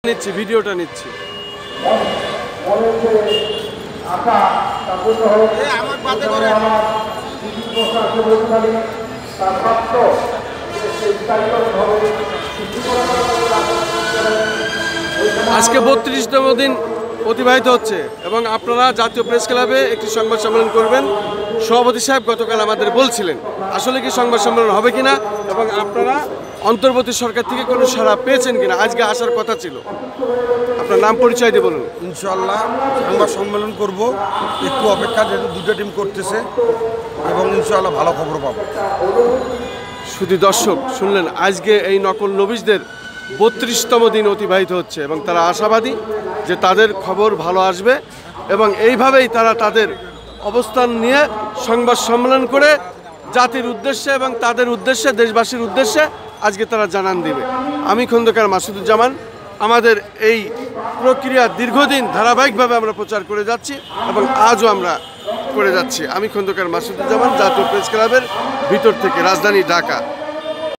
নিচ্ছি, ভিডিওটা নিচ্ছি। আজকে 32তম দিন অতিবাহিত হচ্ছে এবং আপনারা জাতীয় প্রেস ক্লাবে একটি সংবাদ সম্মেলন করবেন। সভাপতি সাহেব গতকাল আমাদের বলছিলেন, আসলে কি সংবাদ সম্মেলন হবে কিনা এবং আপনারা অন্তর্বর্তী সরকার থেকে কোনো সাড়া পেয়েছেন কিনা। আজকে আসার কথা ছিল, আপনার নাম পরিচয় দিয়ে বলুন। ইনশাআল্লাহ সংবাদ সম্মেলন করব, একটু অপেক্ষা, যেহেতু দুটো টিম করতেছে এবং ইনশাআল্লাহ ভালো খবর পাবো। শুধু দর্শক শুনলেন, আজকে এই নকল নবিশদের 32তম দিন অতিবাহিত হচ্ছে এবং তারা আশাবাদী যে তাদের খবর ভালো আসবে এবং এইভাবেই তারা তাদের অবস্থান নিয়ে সংবাদ সম্মেলন করে জাতির উদ্দেশ্যে এবং তাদের উদ্দেশ্যে, দেশবাসীর উদ্দেশ্যে আজকে তারা জানান দিবে। আমি খন্দকার মাসুদুজ্জামান। আমাদের এই প্রক্রিয়া দীর্ঘদিন ধারাবাহিকভাবে আমরা প্রচার করে যাচ্ছি এবং আজও আমরা করে যাচ্ছি। আমি খন্দকার মাসুদুজ্জামান, জাতীয় প্রেস ক্লাবের ভিতর থেকে, রাজধানী ঢাকা।